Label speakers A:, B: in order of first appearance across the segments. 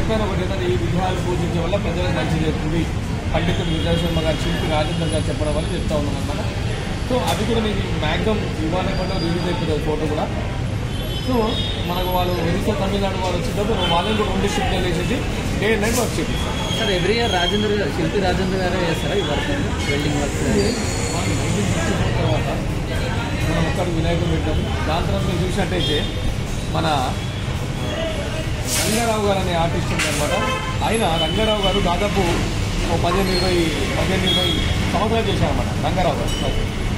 A: చెప్పాను ఒకటి ఏంటంటే ఈ విగ్రహాలు పూజించే వల్ల ప్రజలకు మంచి జరుగుతుంది. పండితుడు విజయ శర్మ గారు, శిల్పి రాజేందర్ గారు చెప్పడం వల్ల చెప్తా ఉన్నాం అనమాట. సో అది కూడా మీకు మ్యాక్సిమం ఇవాళ కూడా రిలీజ్ అయిపోతుంది ఫోటో కూడా. సో మనకు వాళ్ళు ఒరిస్సా తమిళనాడు వాళ్ళు వచ్చేటప్పుడు వాళ్ళని కూడా 2 షిఫ్ట్లు వేసేసి డే అండ్ నైట్ వర్క్ చేపిస్తారు.
B: సార్ ఎవ్రీ ఇయర్ శిల్పి రాజేంద్ర గారే చేస్తారా ఈ వర్క్ వెల్డింగ్ వర్క్?
A: 1964 తర్వాత మనం ఒక్కడికి వినాయకుడు పెట్టాము. దాని తర్వాత మీరు చూసినట్టయితే మన రంగారావు గారు అనే ఆర్టిస్ట్ ఉందన్నమాట. ఆయన రంగారావు గారు దాదాపు 15-20 సంవత్సరాలు చేశారన్నమాట రంగారావు గారు.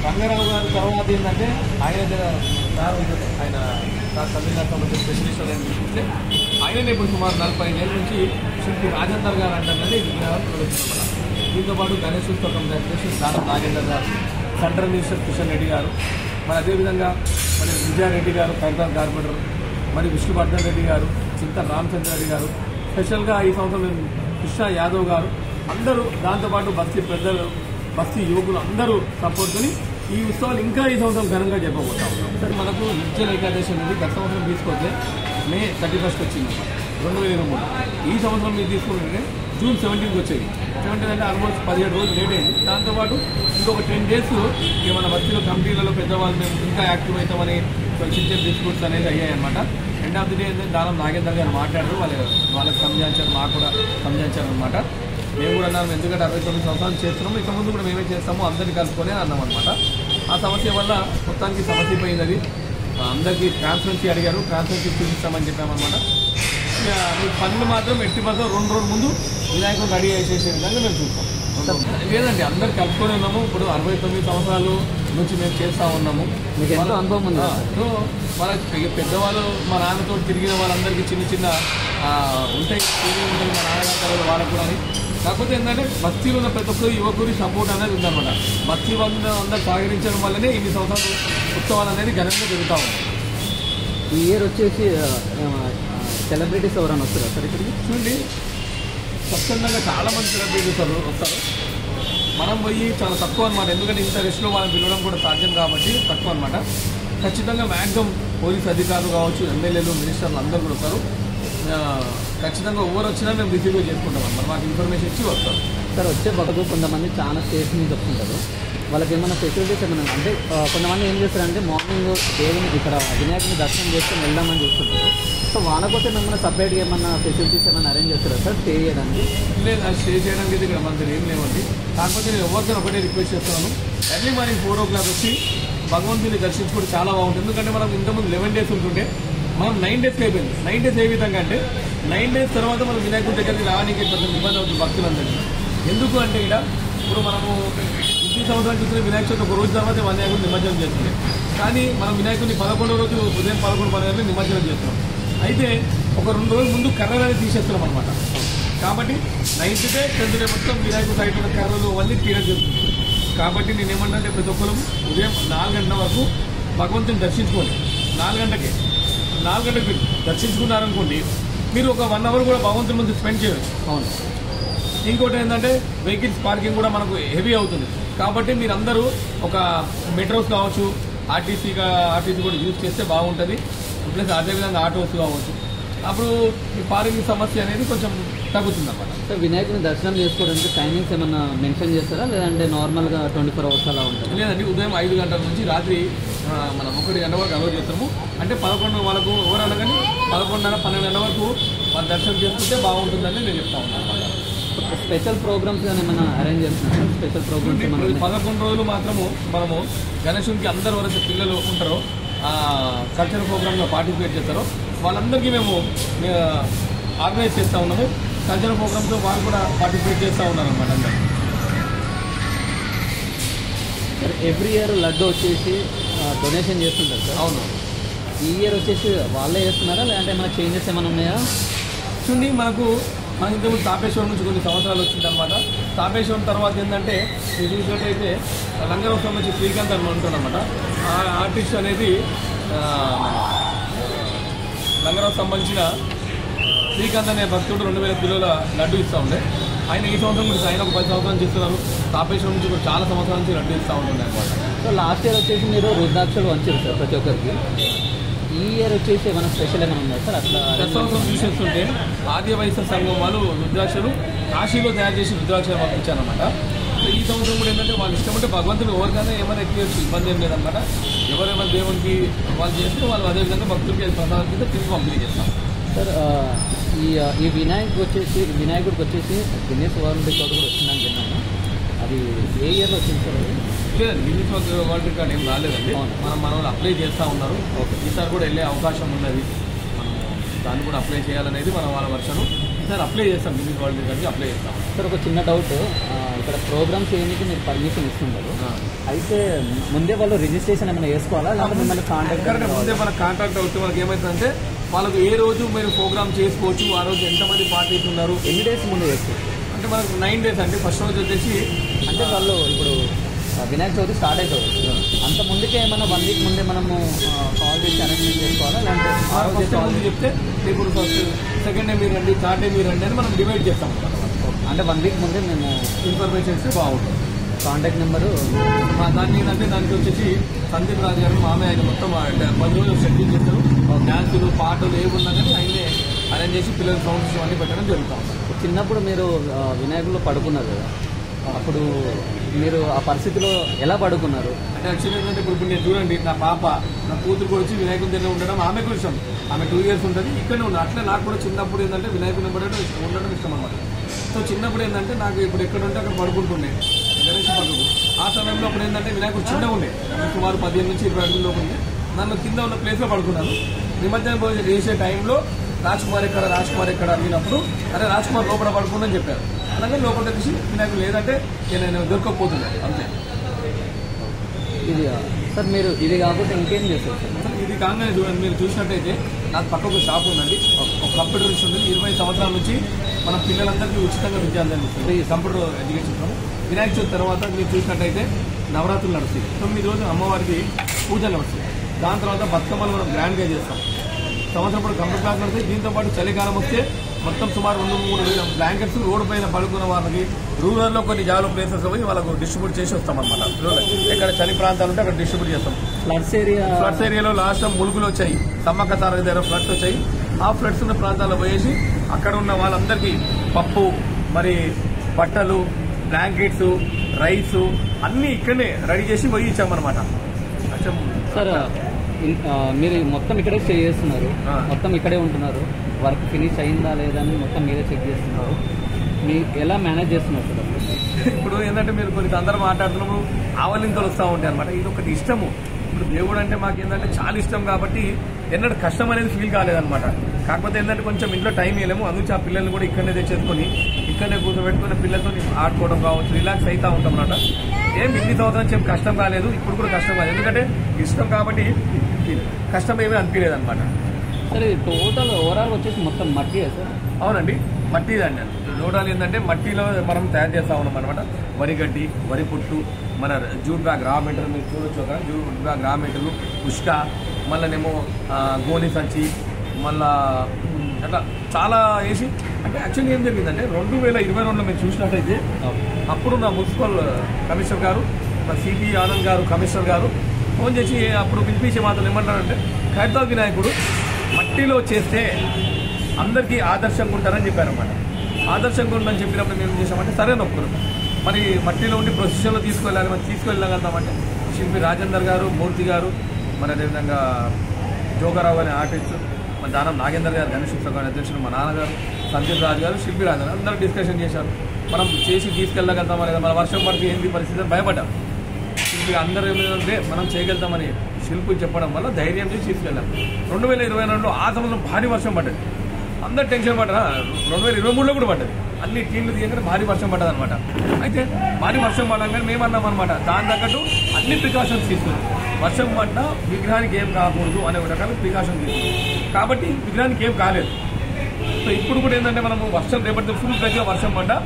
A: రంగారావు గారు తర్వాత ఏంటంటే ఆయన తమిళనాడు సంబంధించిన స్పెషలిస్ట్ అని చూస్తే ఆయననే ఇప్పుడు సుమారు 45 ఏళ్ళ నుంచి శిల్పి రాజేందర్ గారు అంటారని విగ్రహాలు ప్రదర్శిస్తున్నారు. దీంతో పాటు గణేష్ ఉత్సవం దానం నాగేందర్ గారు, సెంట్రల్ మినిస్టర్ కిషన్ రెడ్డి గారు, మరి అదేవిధంగా మరి విజయారెడ్డి గారు కైతాన్ కార్పొరేటర్, మరి విష్ణువర్ధన్ రెడ్డి గారు, చింత రామచంద్ర రెడ్డి గారు, స్పెషల్గా ఈ సంవత్సరం కృష్ణ యాదవ్ గారు, అందరూ దాంతోపాటు బస్తీ పెద్దలు, బస్తీ యువకులు అందరూ సపోర్ట్ని ఈ ఉత్సవాలు ఇంకా ఈ సంవత్సరం ఘనంగా చెప్పబోతాం. సార్ మనకు నిర్జల ఏకాదశి అనేది గత సంవత్సరం తీసుకొస్తే May 31 వచ్చింది 2023. ఈ సంవత్సరం మీరు తీసుకుంటే June 17 వచ్చేది. 17 అంటే ఆల్మోస్ట్ 17 రోజులు లేట్ అయింది. దాంతోపాటు ఇంకొక 10 days ఇక మన బస్తీలో కమిటీలలో పెద్దవాళ్ళు మేము ఇంకా యాక్టివ్ అవుతామని చిన్న డిస్ప్యూట్స్ అనేది అయ్యాయన్నమాట. ఎండ్ ఆఫ్ ది డే ఏంటంటే దానం నాగేందర్ గారు మాట్లాడారు, వాళ్ళకి సంజాయించారు, మాకు కూడా సంజాయించారు అనమాట. మేము కూడా అన్నాము ఎందుకంటే 69 సంవత్సరాలు చేస్తున్నాము, ఇక ముందు కూడా మేమే చేస్తాము అందరినీ కలుపుకొని అన్నాం అనమాట. ఆ సమస్య వల్ల మొత్తానికి సమస్య పోయింది. అది అందరికీ ట్రాన్స్పరెన్సీ అడిగారు, ట్రాన్స్పరెన్సీ చూపిస్తామని చెప్పామన్నమాట. మీ పనులు మాత్రం 80% 2 రోజుల ముందు వినాయకుడు రెడీ చేసే విధంగా మేము చూస్తాం. లేదండి అందరు కలుపుకొని ఉన్నాము. ఇప్పుడు 69 సంవత్సరాలు నుంచి మేము చేస్తూ ఉన్నాము.
B: మీకు ఎంతో అనుభవం ఉంది.
A: సో వాళ్ళకి పెద్దవాళ్ళు మా నాన్నతో తిరిగిన వాళ్ళందరికీ చిన్న చిన్న ఉంటాయి ఉంటుంది మా నాన్నగారు వాళ్ళకు కూడా. కాకపోతే ఏంటంటే బస్తీలో ఉన్న ప్రతి ఒక్కరు యువకుడి సపోర్ట్ అనేది ఉందన్నమాట. బస్తీ వాళ్ళు అందరూ సహకరించడం వల్లనే ఇన్ని సంవత్సరాలు ఉత్సవాలు అనేది ఘనంగా జరుగుతూ ఉంటాయి.
B: ఈ ఇయర్ వచ్చేసి సెలబ్రిటీస్ ఎవరైనా వస్తారా సార్ ఇక్కడికి?
A: చూడండి స్వచ్ఛందంగా చాలామంది సెలబ్రిటీస్ వస్తారు. మనం పోయి చాలా తక్కువ అనమాట, ఎందుకంటే ఇంత రెస్ట్లో వాళ్ళని పిలవడం కూడా సాధ్యం కాబట్టి తక్కువ అనమాట. ఖచ్చితంగా మ్యాక్సిమం పోలీస్ అధికారులు కావచ్చు, ఎమ్మెల్యేలు, మినిస్టర్లు అందరూ కూడా వస్తారు. ఖచ్చితంగా ఎవరు వచ్చినా మేము రిసీవ్ చేసుకుంటాం అనమాట. మాకు ఇన్ఫర్మేషన్ ఇచ్చి వస్తారు.
B: సార్ వచ్చే భక్తులు కొంతమంది చాలా స్టేట్స్ నుంచి వస్తుంటారు, వాళ్ళకి ఏమైనా ఫెసిలిటీస్ ఏమైనా అంటే కొంతమంది ఏం చేస్తారంటే మార్నింగ్ దేవుని ఇక్కడ వినాయకుని దర్శనం చేసుకుని వెళ్దామని చూస్తుంటారు. సో వాళ్ళ కోసం ఏమైనా సపరేట్గా ఏమైనా ఫెసిలిటీస్ ఏమైనా అరేంజ్ చేస్తారా సార్ స్టే చేయడానికి?
A: లేదు, అది స్టే చేయడానికి అయితే ఇక్కడ మన దగ్గర ఏం లేవండి. కాకపోతే నేను ఎవరితో ఒకటే రిక్వెస్ట్ చేస్తున్నాను, ఎర్లీ మార్నింగ్ 4 o'clock వచ్చి భగవంతుని దర్శించుకోవడం చాలా బాగుంటుంది. ఎందుకంటే మనం ఇంతకుముందు 11 days ఉంటుంటే మనం 9 days అయిపోయింది. 9 days ఏ విధంగా అంటే 9 days తర్వాత మనం వినాయకుడి దగ్గరికి రావడానికి కొంచెం ఇబ్బంది అవుతుంది భక్తులందరికీ. ఎందుకు అంటే ఇక్కడ ఇప్పుడు మనము ఇంటి సంవత్సరాలు చూసిన వినాయక చవితి ఒక రోజు తర్వాత వినాయకుడిని నిమజ్జనం చేస్తుంది. కానీ మనం వినాయకుడిని 11వ రోజు ఉదయం 11 నిమజ్జనం చేస్తున్నాం. అయితే ఒక 2 రోజుల ముందు కర్రలు అనేది తీసేస్తున్నాం అనమాట. కాబట్టి 9th డే 10th డే మొత్తం వినాయకుడు సైడ్ ఉన్న కర్రలు అవన్నీ క్లియర్ చేస్తుంది. కాబట్టి నేనేమన్నా ప్రతి ఒక్కరు ఉదయం 4 గంటల వరకు భగవంతుని దర్శించుకోండి. 4 గంటకి దర్శించుకున్నారనుకోండి, మీరు ఒక 1 hour కూడా భగవంతుని ముందు స్పెండ్ చేయవచ్చు.
B: అవును.
A: ఇంకోటి ఏంటంటే వెహికల్స్ పార్కింగ్ కూడా మనకు హెవీ అవుతుంది. కాబట్టి మీరందరూ ఒక మెట్రోస్ కావచ్చు, ఆర్టీసీ కూడా యూజ్ చేస్తే బాగుంటుంది. ప్లస్ అదేవిధంగా ఆటోస్ కావచ్చు. అప్పుడు ఈ పార్కింగ్ సమస్య అనేది కొంచెం తగ్గుతుంది అన్నమాట.
B: సో వినాయకుని దర్శనం చేసుకోవడానికి టైమింగ్స్ ఏమన్నా మెన్షన్ చేస్తారా, లేదంటే నార్మల్గా 24 hours అలా ఉంటుంది?
A: లేదండి, ఉదయం 5 గంటల నుంచి రాత్రి మనం 1 గంట వరకు అలౌ చేస్తాము. అంటే 11 వాళ్ళకు ఎవరన్నా కానీ 11:30, 12 వరకు వాళ్ళు దర్శనం చేసుకుంటే బాగుంటుందని నేను చెప్తా ఉన్నాను.
B: స్పెషల్ ప్రోగ్రామ్స్ కానీ ఏమైనా అరేంజ్ చేస్తున్నాం? స్పెషల్ ప్రోగ్రామ్స్
A: 11 రోజులు మాత్రము మనము గణేశునికి అందరు ఎవరైతే పిల్లలు ఉంటారో కల్చరల్ ప్రోగ్రామ్లో పార్టిసిపేట్ చేస్తారో వాళ్ళందరికీ మేము ఆర్గనైజ్ చేస్తూ ఉన్నాము. కల్చరల్ ప్రోగ్రామ్స్లో వాళ్ళు కూడా పార్టిసిపేట్ చేస్తూ ఉన్నారు అన్నమాట అందరూ.
B: సార్ ఎవ్రీ ఇయర్ లడ్డు వచ్చేసి డొనేషన్ చేస్తుంటారు సార్?
A: అవును.
B: ఈ ఇయర్ వచ్చేసి వాళ్ళే చేస్తున్నారా, లేదంటే ఏమైనా చేంజెస్ ఏమైనా ఉన్నాయా?
A: చూడండి, మనకు ఇంతకుముందు తాపేశ్వరం నుంచి కొన్ని సంవత్సరాలు వచ్చిందనమాట. తాపేశ్వరం తర్వాత ఏంటంటే మీరు చూసినట్టయితే లంగరావు సంబంధించి శ్రీకాంత్ అని ఉంటుందన్నమాట. ఆ ఆర్టిస్ట్ అనేది లంగరావు సంబంధించిన శ్రీకాంత్ అనే భక్తుడు 2000 కిలోల లడ్డు ఇస్తూ ఉండే. ఆయన ఈ సంవత్సరం నుంచి ఆయన ఒక 10 సంవత్సరాలు చేస్తున్నారు. తాపేశ్వరం నుంచి కూడా చాలా సంవత్సరాల నుంచి లడ్డు ఇస్తూ ఉంటుంది అనమాట.
B: సో లాస్ట్ ఇయర్ వచ్చేసి మీరు రుద్రాక్షలు వంచారు సార్ ప్రతి ఒక్కరికి. ఈ ఈ ఇయర్ వచ్చేసి ఏమైనా స్పెషల్ ఏమైనా ఉందా సార్? అట్లా
A: గత సంవత్సరం చూసేస్తుంటే ఆర్య వైశ్య సంఘం వాళ్ళు రుద్రాక్షలు కాశీలో తయారు చేసి రుద్రాక్షలు పంపించారనమాట. ఈ సంవత్సరం కూడా ఏంటంటే వాళ్ళు ఇష్టమంటే భగవంతుడు ఎవరికైనా ఏమైనా ఎక్కియచ్చు, ఇబ్బంది ఏం లేదనమాట. ఎవరైనా దేవునికి వాళ్ళు చేస్తే వాళ్ళు అదేవిధంగా భక్తులకి ప్రసాదం కింద తిరిగి పంపిణీ చేస్తాం. సార్
B: ఈ వినాయకుడికి వచ్చేసి గిన్నెస్ వరల్డ్ రికార్డు కూడా వచ్చిందని విన్నాను. అది ఏ ఇయర్లో వచ్చింది సార్? అది
A: లేదండి, గిన్నెస్ వరల్డ్ రికార్డ్ ఏం రాలేదండి. మన వాళ్ళు అప్లై చేస్తూ ఉన్నారు. ఈసారి కూడా వెళ్ళే అవకాశం ఉన్నది. మనం దాన్ని కూడా అప్లై చేయాలనేది మన వాళ్ళ వర్షను. ఈసారి అప్లై చేస్తాం, గిన్నెస్ వరల్డ్ రికార్డ్కి అప్లై చేస్తాం.
B: సార్ ఒక చిన్న డౌట్, ఇక్కడ ప్రోగ్రామ్స్ చేయడానికి మీరు పర్మిషన్ ఇస్తుంటారు, అయితే ముందే వాళ్ళు రిజిస్ట్రేషన్ ఏమైనా వేసుకోవాలా లేకపోతే మిమ్మల్ని కాంటాక్ట్?
A: ముందే మన కాంటాక్ట్ అవుతుంది. మనకి ఏమవుతుందంటే వాళ్ళకు ఏ రోజు మీరు ప్రోగ్రామ్ చేసుకోవచ్చు, ఆ రోజు ఎంతమంది పార్టీస్ ఉన్నారు,
B: ఎన్ని డేస్ ముందే చేసుకోవచ్చు
A: అంటే మనకు 9 days అండి. ఫస్ట్ రోజు వచ్చేసి
B: అంటే వాళ్ళు ఇప్పుడు వినాయక చవితి స్టార్ట్ అవుతుంది, అంత ముందుకే ఏమైనా 1 week ముందే మనము కాల్ చేసి అరేంజ్మెంట్ చేసుకోవాలా లేదంటే ఆ రోజు
A: ముందు చెప్తే ఇప్పుడు ఫస్ట్ సెకండ్ డే మీరు రండి, థర్డ్ డే మీరు రండి అని మనం డివైడ్ చేస్తాం.
B: అంటే 1 week ముందే మేము
A: ఇన్ఫర్మేషన్ ఇస్తే బాగుంటుంది.
B: కాంటాక్ట్ నెంబరు
A: దాన్ని ఏంటంటే దానికి వచ్చేసి సందీప్ రాజు గారు మామయ్య ఆయన మొత్తం 10 రోజులు షెడ్యూల్ చేస్తారు. డ్యాన్సులు పాటలు ఏమున్నా కానీ ఆయనే అరేంజ్ చేసి పిల్లల సౌండ్స్ అన్నీ పెట్టడం జరుగుతాం.
B: చిన్నప్పుడు మీరు వినాయకుల్లో పడుకున్నారు కదా, అప్పుడు మీరు ఆ పరిస్థితిలో ఎలా పడుకున్నారు?
A: అంటే యాక్చువల్లీ ఏంటంటే ఇప్పుడు నేను చూడండి, నా పాప నా కూతురు కూడా వచ్చి వినాయకుడి దగ్గర ఉండడం ఆమెకు ఇష్టం. ఆమె 2 years ఉంటుంది, ఇక్కడనే ఉంది. అట్లే నాకు కూడా చిన్నప్పుడు ఏంటంటే వినాయకుడిని ఉండడం ఇష్టం అన్నమాట. సో చిన్నప్పుడు ఏంటంటే నాకు ఇప్పుడు ఎక్కడ ఉంటే అక్కడ పడుకుంటుండే గణేష్ పక్కకు. ఆ సమయంలో అప్పుడు ఏంటంటే వినాయకుడు చిన్నగా ఉండే, సుమారు 15 నుంచి 20 అడుగుల లోపు ఉండే. దానిలో కింద ఉన్న ప్లేస్లో పడుకున్నాను. నిమజ్జనం భోజనం చేసే టైంలో రాజ్ కుమార్ ఎక్కడ అడిగినప్పుడు అరే రాజ్ కుమార్ లోపల పడుకుందని చెప్పారు. అలాగే లోపల తెచ్చి వినాయకుడు లేదంటే నేను దొరకకపోతున్నాను అంతే.
B: ఇది సార్ మీరు ఇది కాకపోతే ఇంకేం చేస్తారు సార్?
A: ఇది కాగానే చూడండి, మీరు చూసినట్టయితే నాకు పక్కకు షాప్ ఉందండి, ఒక కంప్యూటర్ ఉంది. 20 సంవత్సరాల నుంచి మన పిల్లలందరికీ ఉచితంగా విద్య అందిస్తుంది ఈ కంప్యూటర్ ఎడ్యుకేషన్. వినాయక చవితి తర్వాత మీరు చూసినట్టయితే నవరాత్రులు నడుస్తాయి, 9 రోజులు అమ్మవారికి పూజలు నడుస్తాయి. దాని తర్వాత బతుకమ్మలు మనం గ్రాండ్గా చేస్తాం. సంవత్సరం పాటు కంప్యూటర్ క్లాస్ నడుస్తాయి. దీంతో పాటు చలికాలం వస్తే మొత్తం సుమారు 2-3 వేల బ్లాంకెట్స్ రోడ్డు పైన పడుకున్న వాళ్ళకి రూరల్లో కొన్ని జాలో ప్లేసెస్ పోయి వాళ్ళకు డిస్ట్రిబ్యూట్ చేసి వస్తాం అనమాట. ఎక్కడ చలి ప్రాంతాలు ఉంటే అక్కడ డిస్ట్రిబ్యూట్ చేస్తాం. ఫ్లడ్స్ ఏరియాలో లాస్ట్ టైం ములుగులు వచ్చాయి, సమ్మక్క సారథి దగ్గర ఫ్లడ్స్ వచ్చాయి. ఆ ఫ్లడ్స్ ఉన్న ప్రాంతాల్లో పోయేసి అక్కడ ఉన్న వాళ్ళందరికీ పప్పు, మరి బట్టలు, బ్లాంకెట్స్, రైస్ అన్నీ ఇక్కడనే రెడీ చేసి పోయి ఇచ్చామన్నమాట.
B: సార్ మీరు మొత్తం ఇక్కడే స్టే చేస్తున్నారు, మొత్తం ఇక్కడే ఉంటున్నారు, వర్క్ ఫినిష్ అయిందా లేదా అని మొత్తం మీరే చెక్ చేస్తున్నారు, మీరు ఎలా మేనేజ్ చేస్తున్నారు సార్?
A: ఇప్పుడు ఏంటంటే మీరు కొన్ని అందరూ మాట్లాడుతున్నాము, ఆవలింతలు వస్తూ ఉంటాయి అనమాట. ఇది ఒకటి ఇష్టము. ఇప్పుడు దేవుడు అంటే మాకు ఏంటంటే చాలా ఇష్టం కాబట్టి ఎన్నడూ కష్టం అనేది ఫీల్ కాలేదనమాట. కాకపోతే ఏంటంటే కొంచెం ఇంట్లో టైం ఇవ్వలేము, అందుకే ఆ పిల్లల్ని కూడా ఇక్కడనే తెచ్చేసుకొని ఇక్కడనే కూర్చోబెట్టుకుని పిల్లలతో ఆడుకోవడం కావచ్చు, రిలాక్స్ అవుతూ ఉంటాం అన్నమాట. ఏం ఇన్ని సంవత్సరం చెప్పి కష్టం కాలేదు, ఇప్పుడు కూడా కష్టం కాలేదు, ఎందుకంటే ఇష్టం కాబట్టి కష్టం ఏమీ అనిపించలేదు అనమాట.
B: సరే టోటల్ ఓవరాల్ వచ్చేసి మొత్తం మట్టి సార్?
A: అవునండి, మట్టి అండి. టోటల్ ఏంటంటే మట్టిలో మనం తయారు చేస్తా ఉన్నాం అనమాట. వరి గడ్డి, వరి పుట్టు, మన జూట్ బ్యాగ్ రా మెటీరియల్ మీరు చూడొచ్చు కదా, జూట్ బ్యాగ్ రా మెటీరియల్, ఉష్క, మళ్ళీనేమో గోని సంచి, మళ్ళా అట్లా చాలా వేసి. అంటే యాక్చువల్లీ ఏం జరిగిందంటే 2022లో మీరు చూసినట్టయితే అప్పుడు నా మున్సిపల్ కమిషనర్ గారు, మా సిపి ఆనంద్ గారు కమిషనర్ గారు ఫోన్ చేసి అప్పుడు పిలిపించే మాత్రం ఏమంటారంటే ఖైరతాబాద్ వినాయకుడు మట్టిలో చేస్తే అందరికీ ఆదర్శంగా ఉంటారని చెప్పారన్నమాట. ఆదర్శంగా ఉందని చెప్పినప్పుడు మేము ఏం చేసామంటే సరే నొప్పుకున్నాం. మరి మట్టిలో ఉండి ప్రొసెషన్లో తీసుకెళ్ళాలి, మరి తీసుకెళ్ళగలుగుతామంటే శిల్పి రాజేందర్ గారు, మూర్తి గారు, మరి అదేవిధంగా జోగారావు అనే ఆర్టిస్ట్, మన దానం నాగేందర్ గారు, గణేష్ ఉత్సవ అధ్యక్షుడు మా నాన్నగారు, సందీప్ రాజు గారు, శిల్పి రాజు గారు అందరూ డిస్కషన్ చేశారు. మనం చేసి తీసుకెళ్ళగలుగుతామా లేదా, మన వర్షం పడితే ఏంటి పరిస్థితి అని భయపడ్డాం. శిల్పి అందరూ ఏమైందంటే మనం చేయగలుగుతామని శిల్పి చెప్పడం వల్ల ధైర్యం చేసి తీసుకెళ్ళాం. 2022లో ఆ సంవత్సరం భారీ వర్షం పడ్డది, అందరు టెన్షన్ పడ్డారా. 2023లో కూడా పడ్డది, అన్ని టీంలు తీయగానే భారీ వర్షం పడ్డది అనమాట. అయితే భారీ వర్షం పడగానే మేమన్నాం అనమాట, దాని తగ్గట్టు అన్ని ప్రికాషన్స్ తీసుకున్నాం. వర్షం పడ్డా విగ్రహానికి ఏం కాకూడదు అనే రకాల ప్రికాషన్ తీసుకున్నాం, కాబట్టి విగ్రహానికి ఏం కాలేదు. సో ఇప్పుడు కూడా ఏంటంటే మనము వర్షం రేపటి ఫుల్ ఫ్లెజ్గా వర్షం పడ్డా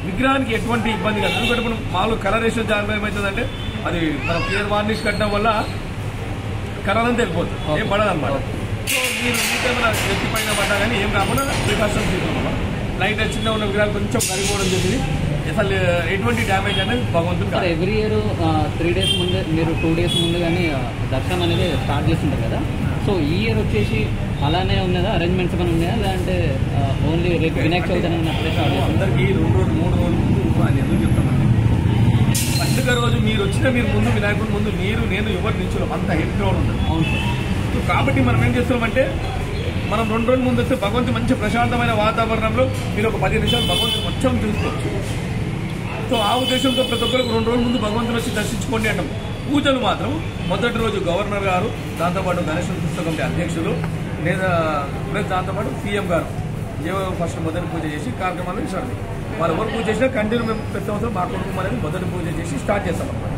A: విగ్రహానికి ఎటువంటి ఇబ్బంది కాదు. ఎందుకంటే మనం మామూలు కలరేషన్ జాగ్రత్త ఏమవుతుందంటే అది మనం క్లియర్ వార్నిష్ కట్టడం వల్ల కలర్ అంతా వెళ్ళిపోతుంది, ఏం పడదు అనమాట. సో మీరు మీకేమైనా వ్యక్తి పైన పడ్డా కానీ ఏం కాకుండా ప్రికాషన్స్ తీసుకున్నాం. లైట్ చిన్న ఉన్న విగ్రహాలు కొంచెం కరిగిపోవడం జరిగింది, అసలు ఎటువంటి డ్యామేజ్ అనేది భగవంతుడు కాదు.
B: ఎవ్రీ ఇయర్ 3 days ముందే మీరు 2 days ముందు కానీ దర్శనం అనేది స్టార్ట్ చేస్తుంటారు కదా, సో ఈ ఇయర్ వచ్చేసి అలానే ఉన్నదా, అరేంజ్మెంట్స్ ఏమైనా ఉన్నాయా, లేదంటే ఓన్లీ రేపు వినాయక చవితి అప్పుడే స్టార్ట్ చేస్తాం?
A: అందరికీ 2 రోజులు 3 రోజుల ముందు అని ఎందుకు చెప్తామండి, పండుగ రోజు మీరు ముందు వినాయకుడి ముందు నేను ఎవరు నిల్చోలేం, అంత హెడ్ క్రౌడ్ ఉంటుంది.
B: అవును సార్.
A: సో కాబట్టి మనం ఏం చేస్తున్నామంటే మనం 2 రోజుల ముందు వస్తే భగవంతుడు మంచి ప్రశాంతమైన వాతావరణంలో మీరు ఒక 10 నిమిషాలు భగవంతుడు మొత్తం చూసుకోవచ్చు. సో ఆ ఉద్దేశంతో ప్రతి ఒక్కరికి 2 రోజుల ముందు భగవంతుని వచ్చి దర్శించుకోండి అంటాం. పూజలు మాత్రం మొదటి రోజు గవర్నర్ గారు, దాంతోపాటు గణేష్ పుస్తక కమిటీ అధ్యక్షులు, లేదా ప్లస్ దాంతోపాటు సీఎం గారు ఫస్ట్ మొదటి పూజ చేసి కార్యక్రమాలు ఇస్తారు. వాళ్ళు ఎవరు పూజ చేసినా కంటిన్యూ మేము ప్రతి సంవత్సరం మా కుటుంబం అనేది మొదటి పూజ చేసి స్టార్ట్ చేస్తాం అన్నమాట.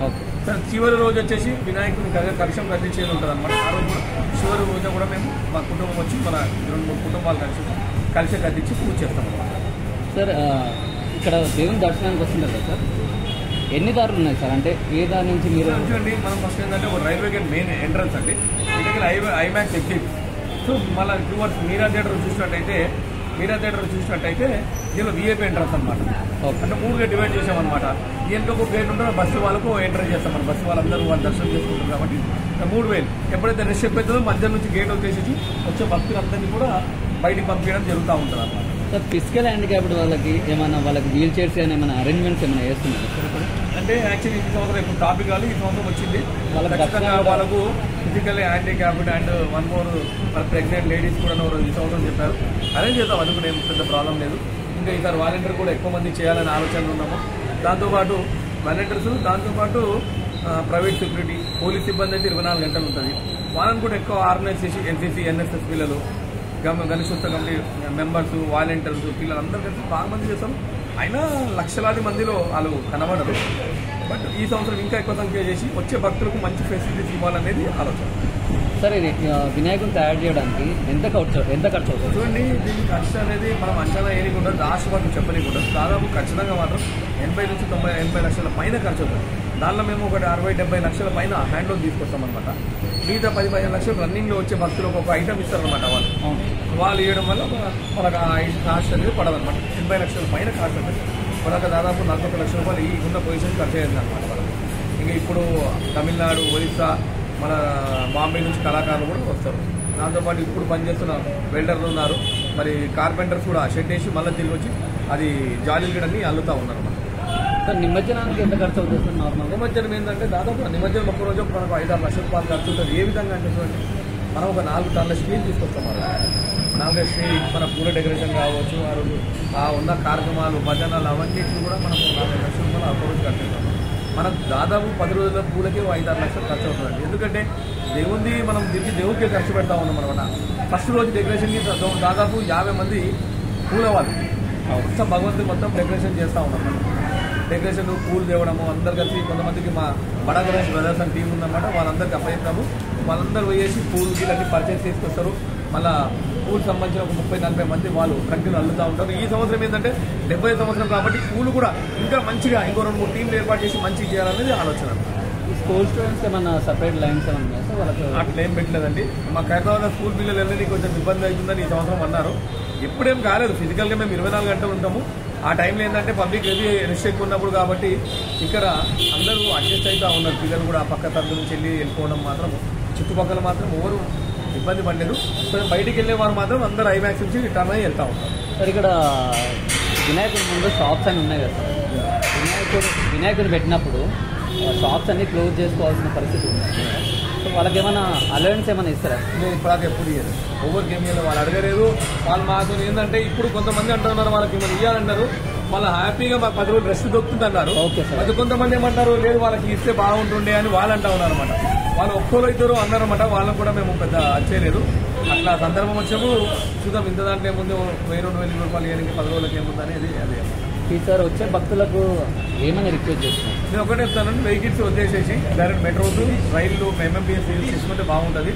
B: ఓకే
A: సార్ చివరి రోజు వచ్చేసి వినాయకుని కలశం కట్టించేది ఉంటుంది అనమాట. ఆ రోజు కూడా చివరి రోజు కూడా మేము మా కుటుంబం వచ్చి మన 2-3 కుటుంబాలు కలిసి కట్టించి పూజ చేస్తాం అనమాట.
B: సార్ ఇక్కడ దేవుని దర్శనానికి వస్తుంటారు కదా సార్, ఎన్ని దారులు ఉన్నాయి సార్? అంటే ఏ దారి నుంచి మీరు
A: అండి మనం ఫస్ట్ ఏంటంటే ఒక రైల్వే గేట్ మెయిన్ ఎంట్రన్స్ అండి, ఇటుకల ఐమాక్స్ ఎగ్జిట్. సో మళ్ళీ టువర్డ్స్ మీరా థియేటర్ చూసినట్టయితే దీనిలో విఐపీ ఎంట్రన్స్ అనమాట. అంటే 3గా డివైడ్ చేసామన్నమాట. దీంట్లో ఒక గేట్ ఉంటుందో బస్సు వాళ్ళకు ఎంటర్ చేస్తాం. మన బస్సు వాళ్ళందరూ వాళ్ళు దర్శనం చేసుకుంటారు కాబట్టి 3 వేలు. ఎప్పుడైతే రష్ ఎక్కువైతుందో మధ్య నుంచి గేట్ వచ్చేసి వచ్చే భక్తులందరినీ కూడా బయటికి పంపించడం జరుగుతూ ఉంటుంది అన్నమాట.
B: సార్ ఫిజికల్ హ్యాండిక్యాప్డ్ వాళ్ళకి వాళ్ళకి వీల్ చైర్స్ ఏమైనా అరేంజ్మెంట్స్ ఏమైనా చేస్తున్నారు సార్?
A: అంటే యాక్చువల్లీ ఈ సంవత్సరం ఇప్పుడు టాపిక్ కాదు, ఈ సంవత్సరం వచ్చింది ఖచ్చితంగా వాళ్ళకు physically handicapped and 1 more pregnant ladies కూడా ఈ సంవత్సరం చెప్పారు. అరేంజ్ చేద్దాం, అది కూడా ఏం పెద్ద ప్రాబ్లం లేదు. ఇంకా ఈసారి వాలంటీర్ కూడా ఎక్కువ మంది చేయాలని ఆలోచనలు ఉన్నాము. దాంతోపాటు వాలంటీర్స్, దాంతోపాటు ప్రైవేట్ సెక్యూరిటీ, పోలీస్ సిబ్బంది అయితే 24 గంటలు ఉంటుంది. వాళ్ళని కూడా ఎక్కువ ఆర్గనైజ్ చేసి ఎన్సీసీ, ఎన్ఎస్ఎస్ పిల్లలు, గణేష్ కమిటీ మెంబర్స్, వాలంటీర్స్ పిల్లలందరూ కలిసి బాగా మంది చేస్తారు. అయినా లక్షలాది మందిలో వాళ్ళు కనబడరు. బట్ ఈ సంవత్సరం ఇంకా ఎక్కువ సంఖ్య చేసి వచ్చే భక్తులకు మంచి ఫెసిలిటీస్ ఇవ్వాలనేది ఆలోచన.
B: సరే వినాయకుని తయారు చేయడానికి ఎంత ఖర్చు అవుతుంది?
A: చూడండి, దీనికి ఖర్చు అనేది మనం అంచనా ఏనికి ఉండదు, లాస్ట్ వరకు చెప్పడానికి ఉండదు. దాదాపు ఖచ్చితంగా మాత్రం 80 నుంచి 80 లక్షల పైన ఖర్చు అవుతుంది. దానిలో మేము ఒక 60-70 లక్షల పైన హ్యాండ్లోకి తీసుకొస్తాం అనమాట. మిగతా 10-15 లక్షలు రన్నింగ్లో వచ్చే భక్తులకు ఒక ఐటమ్ ఇస్తారనమాట. వాళ్ళు ఇవ్వడం వల్ల మనకు ఆ కాస్ట్ అనేది పడదనమాట. 80 లక్షల పైన కాస్ట్ అనేది మనకు దాదాపు 41 లక్షల రూపాయలు ఈ ఉన్న పొజిషన్ ఖర్చు అయ్యింది అనమాట. మనకు ఇంకా ఇప్పుడు తమిళనాడు, ఒరిస్సా, మన బాంబే నుంచి కళాకారులు కూడా వస్తారు. దాంతోపాటు ఇప్పుడు పనిచేస్తున్న వెల్డర్లు ఉన్నారు, మరి కార్పెంటర్స్ కూడా షెడ్ వేసి మళ్ళీ తిరిగి వచ్చి అది జాలీలు గిడని అల్లుతూ ఉన్నారు అన్నమాట.
B: సార్ నిమజ్జనానికి ఎంత ఖర్చు అవుతుంది సార్? నార్మల్
A: నిమజ్జనం ఏంటంటే దాదాపు నిమజ్జనం ఒక్క రోజు మనకు 5-6 లక్షల రూపాయలు ఖర్చు ఉంటుంది. ఏ విధంగా అంటే చూడండి, మనం ఒక 4 టన్నుల స్టీల్ తీసుకొస్తాం. 4 స్టీల్ మన పూల డెకరేషన్ కావచ్చు, ఆ రోజు ఆ ఉన్న కార్యక్రమాలు, భజనలు అవన్నిటిని కూడా మనం 4 లక్షల రూపాయలు ఒక్క రోజు ఖర్చు. మనకు దాదాపు 10 రోజుల పూలకే 5-6 లక్షలు ఖర్చు అవుతుందండి. ఎందుకంటే దేవుంది మనం దేవుడికే ఖర్చు పెడతా ఉన్నాం అనమాట. ఫస్ట్ రోజు డెకరేషన్కి దాదాపు 50 మంది పూల వాళ్ళు మొత్తం భగవంతుడు మొత్తం డెకరేషన్ చేస్తూ ఉన్నాం. డెకరేషన్ పూలు తేవడము అందరు కలిసి, కొంతమందికి మా బడా గణేష్ బ్రదర్స్ అని టీం ఉందన్నమాట, వాళ్ళందరికీ అప్పగిస్తాము. వాళ్ళందరూ పోయేసి పూలు గీలన్నీ పర్చేస్ చేసుకొస్తారు. మళ్ళీ పూలు సంబంధించిన ఒక 30-40 మంది వాళ్ళు కంటిన్యూ అల్లుతూ ఉంటారు. ఈ సంవత్సరం ఏంటంటే 70 సంవత్సరం కాబట్టి పూలు కూడా ఇంకా మంచిగా ఇంకో 2-3 టీంలు ఏర్పాటు చేసి మంచిగా చేయాలనేది ఆలోచన.
B: స్కూల్ స్టూడెంట్స్ ఏమన్నా సపరేట్ లైన్స్ ఏమన్నా వాళ్ళకి
A: అట్లా ఏం పెట్టలేదండి. మా హైదరాబాద్ స్కూల్ పిల్లలు వెళ్ళి కొంచెం ఇబ్బంది అవుతుందని ఈ సంవత్సరం అన్నారు. ఎప్పుడేం కాలేదు, ఫిజికల్గా మేము 24 గంటలు ఉంటాము. ఆ టైంలో ఏంటంటే పబ్లిక్ రష్ ఎక్కువ ఉన్నప్పుడు కాబట్టి ఇక్కడ అందరూ అడ్జస్ట్ అవుతూ ఉన్నారు. పిల్లలు కూడా ఆ పక్క తరగతి నుంచి వెళ్ళిపోవడం మాత్రం, చుట్టుపక్కల మాత్రం ఎవరు ఇబ్బంది పడలేదు. బయటికి వెళ్ళే వారు మాత్రం అందరూ ఐమాక్స్ నుంచి టర్న్ అయ్యి వెళ్తూ ఉంటారు.
B: సార్ ఇక్కడ వినాయకుడి ముందు షాప్స్ అన్నీ ఉన్నాయి కదా సార్, వినాయకుడిని పెట్టినప్పుడు షాప్స్ అన్ని క్లోజ్ చేసుకోవాల్సిన పరిస్థితి ఉంది. సో వాళ్ళకి ఏమైనా అలవెన్స్ ఏమైనా ఇస్తారా?
A: నేను ఇప్పటిదాకా ఎప్పుడు ఇయ్యలేదు, ఓవర్ గేమ్ ఇవ్వాలి, వాళ్ళు అడగలేదు. వాళ్ళు మాకు ఏంటంటే ఇప్పుడు కొంతమంది అంటున్నారు వాళ్ళకి ఏమైనా ఇవ్వాలన్నారు, వాళ్ళ హ్యాపీగా మాకు 10 రోజులు రెస్ట్ దొరుకుతుంది అన్నారు. అది కొంతమంది ఏమంటారు, లేదు వాళ్ళకి ఇస్తే బాగుంటుండే అని వాళ్ళు అంటా ఉన్నారు అనమాట. వాళ్ళు ఒక్కరు ఇద్దరు అన్నారన్నమాట. వాళ్ళని కూడా మేము పెద్ద చేయలేదు. అట్లా సందర్భం వచ్చినప్పుడు చూద్దాం, ఇంత దాంట్లో ఏముంది, 1000-2000 రూపాయలు ఇవ్వడానికి 10 రోజులకి ఏముంది అనేది. అదే
B: సార్ వచ్చే భక్తులకు ఏమైనా రిక్వెస్ట్ చేస్తున్నాం,
A: నేను ఒకటే చెప్తానండి, వెహికల్స్ వదిలేసేసి డైరెక్ట్ మెట్రోస్, రైళ్లు, ఎంఎంబీఎస్ తీసుకుంటే బాగుంటుంది.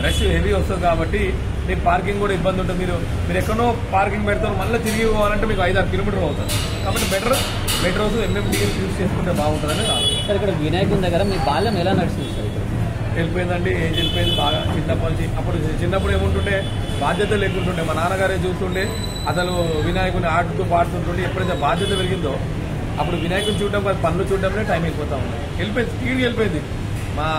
A: రష్ హెవీ వస్తుంది కాబట్టి మీకు పార్కింగ్ కూడా ఇబ్బంది ఉంటుంది. మీరు ఎక్కడో పార్కింగ్ పెడతారు, మళ్ళీ తిరిగి పోవాలంటే మీకు 5-6 కిలోమీటర్లు అవుతుంది. కాబట్టి బెటర్ మెట్రోస్, ఎంఎంబీఎస్ యూజ్ చేసుకుంటే బాగుంటుందని ఆలోచన.
B: సార్ ఇక్కడ వినాయకుని దగ్గర మీ బాల్యం ఎలా నడుస్తుంది సార్?
A: వెళ్ళిపోయిందండి, ఏం వెళ్ళిపోయింది బాగా చిన్నప్పటి నుంచి. చిన్నప్పుడు ఏముంటుండే, బాధ్యత లేకుంటుండే. మా నాన్నగారే చూస్తుండే, అసలు వినాయకుని ఆడుతూ పాడుతుంటుండే. ఎప్పుడైతే బాధ్యత పెరిగిందో అప్పుడు వినాయకుని చూడడం, పనులు చూడడంలో టైం అయిపోతా ఉంది. వెళ్ళిపోయింది, స్పీడ్ వెళ్ళిపోయింది. మా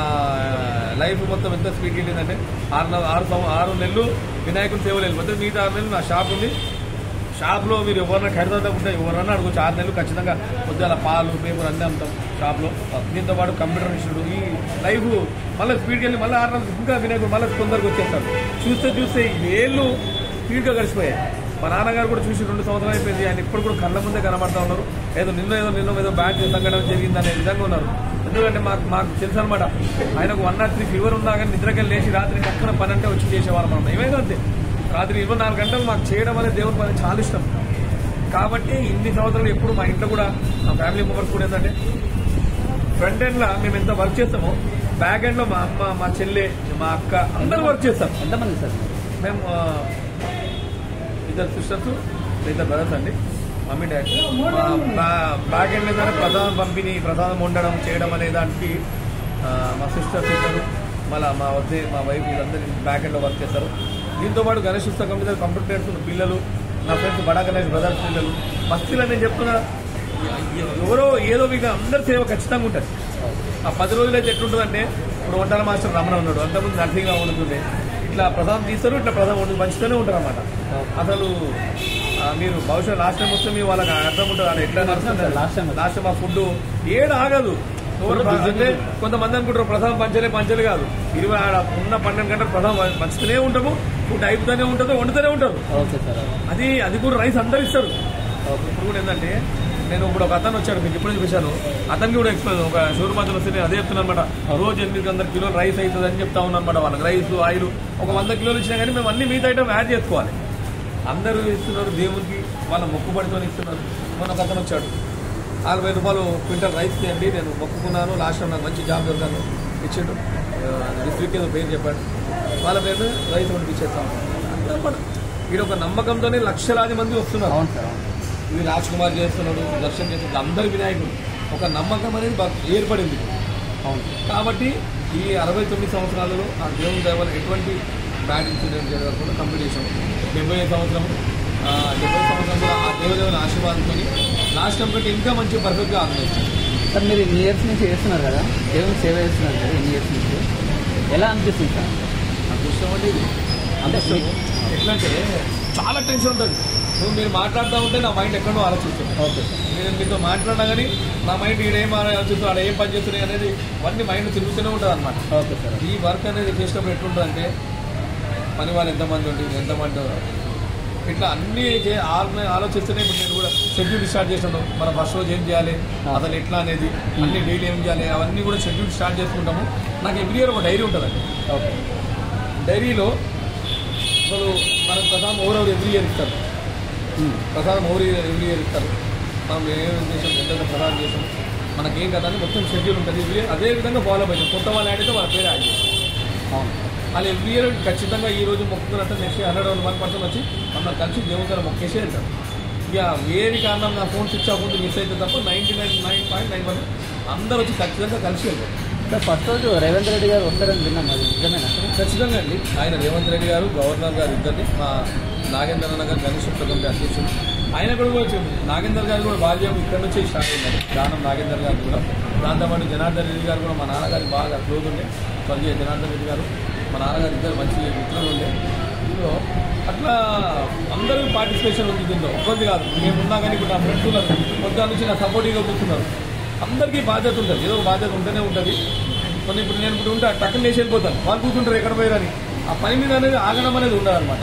A: లైఫ్ మొత్తం ఎంత స్పీడ్కి వెళ్ళిందంటే 6 నెలలు వినాయకుని సేవలు వెళ్ళిపోతే మిగతా 6 నెలలు నా షాప్ ఉంది. షాప్లో మీరు ఎవరైనా ఖరీదాకుంటే ఎవరన్నా అడుగుచ్చు. 6 నెలలు ఖచ్చితంగా పొద్దుల పాలు పేపర్ అన్నీ అమ్ముతాం షాప్లో. దీంతో పాటు కంప్యూటర్ ఇష్యూడు ఈ లైఫ్ మళ్ళీ స్పీడ్కి వెళ్ళి మళ్ళీ 6 నెలలు ఇంకా వినాయకుడు మళ్ళీ తొందరగా వచ్చేస్తాడు. చూస్తే ఏళ్ళు స్పీడ్గా గడిచిపోయాయి. మా నాన్నగారు కూడా చూసి 2 సంవత్సరాలు అయిపోయింది. ఆయన ఇప్పుడు కూడా కళ్ళ ముందే కనబడతా ఉన్నారు. నిన్న బ్యాట్ సంఘటన జరిగిందనే విధంగా ఉన్నారు. ఎందుకంటే మాకు తెలుసు అనమాట. ఆయనకు 103 ఫీవర్ ఉన్నా కానీ నిద్రకెళ్ళి లేచి రాత్రి పక్కన పని అంటే వచ్చి చేసేవాళ్ళం మనం. ఏమైనా అంతే రాత్రి 24 గంటలు మాకు చేయడం అనేది దేవుని పని చాలా ఇష్టం. కాబట్టి ఇన్ని సంవత్సరాలు ఎప్పుడు మా ఇంట్లో కూడా మా ఫ్యామిలీ మెంబర్స్ కూడా ఏంటంటే ఫ్రంట్ ఎండ్లో మేము ఎంత వర్క్ చేస్తామో బ్యాక్ ఎండ్లో మా అమ్మ, మా చెల్లె, మా అక్క అందరూ వర్క్ చేస్తాం.
B: ఎంతమంది సార్?
A: మేము 2 సిస్టర్స్ 2 బ్రదర్స్ అండి. మమ్మీ డాడీ బ్యాక్ ఎండ్ ఏదైనా ప్రసాదం పంపిణీ ప్రసాదం వండడం చేయడం అనే దానికి మా సిస్టర్స్ ఇద్దరు మళ్ళీ మా వైఫ్ వీళ్ళందరూ బ్యాక్ ఎండ్లో వర్క్ చేస్తారు. దీంతో పాటు గణేష్ ఉత్సవ కమిటీ కంప్యూటర్స్ పిల్లలు, నా ఫ్రెండ్స్ బడా గణేష్ బ్రదర్స్ పిల్లలు, మస్తీలో నేను చెప్తున్నా ఎవరో ఏదో ఇక అందరి సేవ ఖచ్చితంగా ఉంటుంది. ఆ 10 రోజులు అయితే ఎట్లుంటుందంటే ఇప్పుడు వంటల మాస్టర్ రమణ ఉన్నాడు, అంతకుముందు నర్సింగ్గా ఉంటుండే. ఇట్లా ప్రసాదం తీస్తారు, ఇట్లా ప్రసాదం వండి పంచుతూనే ఉంటారు అన్నమాట. అసలు మీరు బహుశా లాస్ట్ టైం వస్తే మీ వాళ్ళకి అర్థం ఉంటుంది అది ఎట్లా నడుస్తుంది. లాస్ట్ టైం ఆ ఫుడ్ ఏడు ఆగదు. అంటే కొంతమంది అనుకుంటారు ప్రసాదం పంచలే కాదు. 12 గంటలు ప్రసాదం పంచుతూనే ఉంటాము, ఫుడ్ అయిపోతూనే ఉంటుంది, వండుతూనే ఉంటారు. అది కూడా రైస్ అందరు ఇస్తారు. ఇప్పుడు కూడా ఏంటంటే నేను ఇప్పుడు ఒక అతను వచ్చాడు, మీకు ఇప్పుడు చూపించాను. అతనికి కూడా ఎక్స్ప్లెయిన్ ఒక షోరూమ్ అతను వస్తే అదే చెప్తున్నాను అనమాట. రోజు 800 కిలోలు రైస్ అవుతుంది అని చెప్తా ఉన్నాను అనమాట. వాళ్ళకి రైస్ ఆయిల్ ఒక 100 కిలోలు ఇచ్చినా కానీ మేము అన్ని మిగతా ఐటమ్ యాడ్ చేసుకోవాలి. అందరూ ఇస్తున్నారు దేవునికి, వాళ్ళ మొక్కుబడితో ఇస్తున్నారు. మన ఒక అతను వచ్చాడు, 40 రూపాయలు క్వింటల్ రైస్ చేయండి, నేను మొక్కుకున్నాను, లాస్ట్ టైం నాకు మంచి జాబ్ దొరికాను ఇచ్చాడు. డిస్ట్రిక్ట్ ఏదో పేరు చెప్పాడు, వాళ్ళ పేరు రైస్ వండికి ఇచ్చేస్తాం. వీడు ఒక నమ్మకంతోనే లక్షలాది మంది వస్తున్నారు. ఇది రాజ్ కుమార్ చేస్తున్నాడు, దర్శనం చేస్తున్నాడు, అందరు వినాయకుడు ఒక నమ్మకం అనేది ఏర్పడింది. కాబట్టి ఈ 69 సంవత్సరాలలో ఆ దేవుని దైవాలు ఎటువంటి బ్యాడ్ ఇన్సిడెంట్ జరగకుండా కంప్లీట్ చేసాము. 70 సంవత్సరం ఆ దేవదేవుని ఆశీర్వాదంతో లాస్ట్ టైం కంటే ఇంకా మంచి పర్ఫెక్ట్గా ఆర్గనైజ్.
B: సార్ మీరు ఇన్ని ఇయర్స్ నుంచి చేస్తున్నారు కదా, దేవుని సేవ చేస్తున్నారు కదా ఇన్ని ఇయర్స్ నుంచి, ఎలా అనిపిస్తుంది సార్?
A: అదృష్టం అంటే ఇది అంటే ఎట్లంటే చాలా టెన్షన్ ఉంటుంది. మీరు మాట్లాడుతూ ఉంటే నా మైండ్ ఎక్కడో ఆలోచిస్తుంది.
B: ఓకే సార్,
A: నేను మీతో మాట్లాడినా కానీ నా మైండ్ ఈడేం ఆలోచిస్తుంది, ఆడ ఏం పని చేస్తున్నాయి అనేది అన్ని మైండ్ తిరుగుతూనే ఉంటుంది అనమాట.
B: ఓకే సార్,
A: ఈ వర్క్ అనేది చేసినప్పుడు ఎట్లుంటుందంటే పని వాళ్ళు ఎంతమంది ఉంటుంది, ఎంతమంది ఇట్లా అన్ని ఆలోచిస్తూనే ఇప్పుడు నేను కూడా షెడ్యూల్ స్టార్ట్ చేసాను. మన ఫస్ట్ రోజు ఏం చేయాలి, అసలు ఎట్లా అనేది అన్ని డైలీ ఏం చేయాలి అవన్నీ కూడా షెడ్యూల్ స్టార్ట్ చేసుకుంటాము. నాకు ఎవ్రీ ఇయర్ ఒక డైరీ ఉంటుందండి.
B: ఓకే,
A: డైరీలో అసలు మనకు ప్రసాదం ఓవర్ ఎవ్రీ ఇయర్ ఇస్తారు. ప్రసాదం ఎవ్రీ ఇయర్ ఇస్తారు. మనం ఏమేమి చేసాం, ఎంత ప్రసాదం చేసాం, మనకేం కదా అని మొత్తం షెడ్యూల్ ఉంటుంది. ఎవ్రీ ఇయర్ అదే విధంగా ఫాలో అవుతాం. కొత్త వాళ్ళు యాడ్ అయితే వాళ్ళ పేరు యాడ్ చేస్తాం. వాళ్ళు ఎవ్రీ ఇయర్ ఖచ్చితంగా ఈ రోజు మొక్కుతున్నట్టు నెక్స్ట్ 101% వచ్చి మమ్మల్ని కలిసి దేవుని మొక్కేసి వెళ్తారు. ఇక వేరే కారణం నా ఫోన్ స్విచ్ ఆఫ్ ఉంది మిస్ అయితే తప్ప 99.9% అందరూ వచ్చి ఖచ్చితంగా కలిసి వెళ్తారు.
B: సార్ ఫస్ట్ రోజు రేవంత్ రెడ్డి గారు వస్తారని విన్నాం, అది నిజమేనా?
A: ఖచ్చితంగా అండి. ఆయన రేవంత్ రెడ్డి గారు, గవర్నర్ గారు ఇద్దరిని, మా నాగేంద్ర అన్న గారు గణేష్ ఉత్సవ కమిటీ అధ్యక్షులు, ఆయన కూడా వచ్చింది. నాగేందర్ గారు కూడా బాల్యం ఇక్కడ నుంచి స్టార్ట్ అయింది. దానం నాగేందర్ గారు కూడా, దాంతోపాటు జనార్దన్ రెడ్డి గారు కూడా మా నాన్నగారికి బాగా క్లోజ్ ఉండే. స్వర్గీయ జనార్దన్ రెడ్డి గారు మా నాన్నగారు ఇద్దరు మంచి మిత్రులు ఉండే. దీంట్లో అట్లా అందరూ పార్టిసిపేషన్ ఉంది. దీంట్లో ఒక్కరిది కాదు, మేమున్నా కానీ ఇప్పుడు నా ఫ్రెండ్స్ ఉన్నారు, పొద్దున్న నుంచి నా సపోర్టివ్గా కూర్చున్నారు. అందరికీ బాధ్యత ఉంటుంది, ఏదో బాధ్యత ఉంటూనే ఉంటుంది. కొన్ని ఇప్పుడు నేను ఇప్పుడు ఉంటే టక్కున లేచి వెళ్ళిపోతాను, వాళ్ళు కూర్చుంటారు ఎక్కడ పోయారని. ఆ పని మీద అనేది ఆగడం అనేది ఉండదన్నమాట.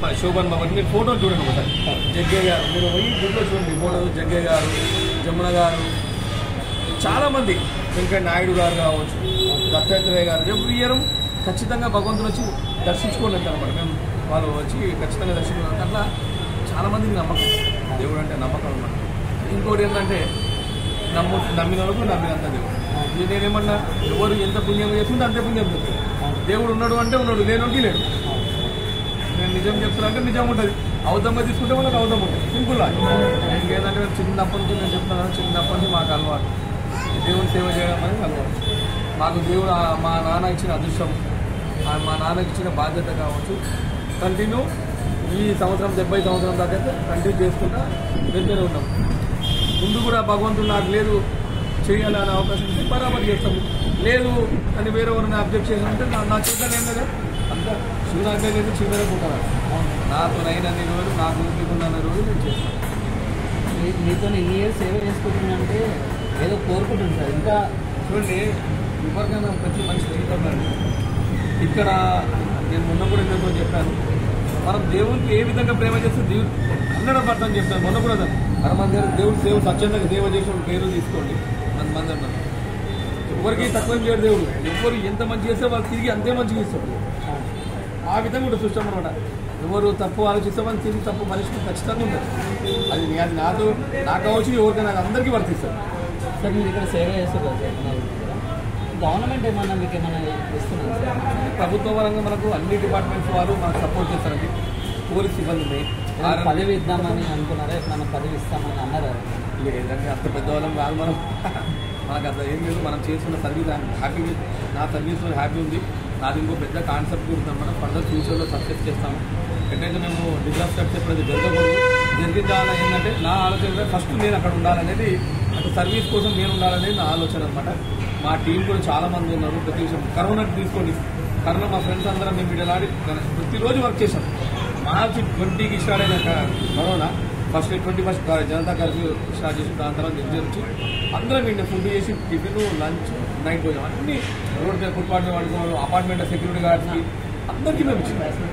A: మా శోభన్ బాబు మీరు ఫోటోలు చూడండి ఒకసారి. జగ్గయ్య గారు, మీరు పోయి గుడ్లో చూడండి ఫోటోలు. జగ్గయ్య గారు, జమున గారు, చాలామంది, వెంకయ్య నాయుడు గారు కావచ్చు, దత్తాత్రేయ గారు, ఎవ్రీ ఇయర్ ఖచ్చితంగా భగవంతుని వచ్చి దర్శించుకోండి అనమాట. మేము వాళ్ళు వచ్చి ఖచ్చితంగా దర్శించుకోవాలి. అట్లా చాలామందికి నమ్మకం, దేవుడు అంటే నమ్మకం అన్నమాట. ఇంకోటి ఏంటంటే నమ్మిన వాళ్ళకు నమ్మినంత దేవుడు. ఇది నేనేమన్నా ఎవరు ఎంత పుణ్యం చేస్తుంటే అంతే పుణ్యం చేస్తుంది. దేవుడు ఉన్నాడు అంటే ఉన్నాడు, లేనోడికి లేడు. నేను నిజం చెప్తున్నా అంటే నిజం ఉంటుంది, అవధంగా తీసుకుంటే మనకు అవధం ఉంటుంది. సింపుల్ ఇంకేంటంటే మేము చిన్నప్పటి నుంచి నేను చెప్తున్నాను, చిన్నప్పటి నుంచి మాకు అలవాటు దేవుని సేవ చేయడం అనేది అలవాటు. మాకు దేవుడు మా నాన్న ఇచ్చిన అదృష్టం, మా నాన్నకి ఇచ్చిన బాధ్యత కావచ్చు. కంటిన్యూ ఈ సంవత్సరం 70 సంవత్సరం దాకా అయితే కంటిన్యూ చేసుకుంటా వెళ్తూనే ఉన్నాం. ముందు కూడా భగవంతుడు నాకు లేదు చేయాలి అనే అవకాశం ఇస్తే బరాబర్ చేస్తాము. లేదు అని వేరే ఎవరైనా అబ్జెక్ట్ చేసినంటే నా చేతనే ఏం కదా అంతా శివరాజ్యం లేదు చివరకుంటాను. నాతో అయినన్ని రోజులు నాకు ఊపికున్న రోజు నేను చేస్తాను.
B: మీతో ఎన్ని ఇయర్స్ సేవ చేసుకుంటున్నానంటే ఏదో కోరుకుంటుంది సార్. ఇంకా
A: చూడండి ఎవరికైనా ప్రతి మనిషి జీవితంలో ఇక్కడ నేను మొన్న కూడా ఇందులో చెప్పాను, మనం దేవునికి ఏ విధంగా ప్రేమ చేస్తే దేవుడు 100% చెప్తాను. మొన్న కూడా మన దేవుడు స్వచ్ఛందంగా సేవ చేసిన పేరు తీసుకోండి. మంది అన్నారు ఎవరికి తక్కువ చేయడు దేవుడు. ఎవరు ఎంత మంచి చేస్తే వాళ్ళు తిరిగి అంతే మంచిగా ఇస్తాడు. ఆ విధంగా ఉంటుంది సిస్టమ్ అనమాట. ఎవరు తప్పు ఆలోచిస్తే వాళ్ళు తిరిగి తప్పు మనిషికి ఖచ్చితంగా ఉంటుంది. అది నాతో నాకు కావచ్చు ఎవరికైనా నాకు అందరికీ వర్తిస్తారు.
B: సార్ మీరు ఇక్కడ సేవ చేస్తారు కదా సార్, గవర్నమెంట్ ఏమన్నా మీకు ఏమైనా ఇస్తున్నారు సార్?
A: ప్రభుత్వ పరంగా మనకు అన్ని డిపార్ట్మెంట్స్ వారు మనకు సపోర్ట్ చేస్తారండి. పోలీస్ సిబ్బంది ఉన్నాయి.
B: పదవి ఇద్దామని అనుకున్నారా? మనం పదవి ఇస్తామని అన్నారా?
A: లేదండి అంత పెద్దవాళ్ళం కాదు మనం. మనకు అంత ఏం లేదు. మనం చేస్తున్న సర్వీస్ హ్యాపీ, నా సర్వీస్లో హ్యాపీ ఉంది. నాది ఇంకో పెద్ద కాన్సెప్ట్ కూడా మనం ఫర్దర్ ఫ్యూచర్లో సక్సెస్ చేస్తాము. ఎక్కడైతే మేము డిజాస్టర్స్ ఎప్పుడైతే జరిగించాలని ఏంటంటే నా ఆలోచన ఫస్ట్ నేను అక్కడ ఉండాలనేది, అటు సర్వీస్ కోసం నేను ఉండాలనేది నా ఆలోచన అనమాట. మా టీం కూడా చాలా మంది ఉన్నారు. ప్రతి విషయం కరోనా తీసుకోండి, కరోనా మా ఫ్రెండ్స్ అందరం మేము వీడియోలాడి ప్రతిరోజు వర్క్ చేశాం. మార్చి 20కి స్టార్ట్ అయిన corona first 21st Janata curfew start చేసి దాని తర్వాత నుంచి అందరం ఇండియా ఫుడ్ చేసి టిఫిన్ లంచ్ నైట్ భోజనం అన్ని రోడ్ మీద ఫుడ్ పార్టీ వాడుకోవడం, అపార్ట్మెంట్ సెక్యూరిటీ గార్డ్స్కి అందరికీ మేము ఇచ్చింది.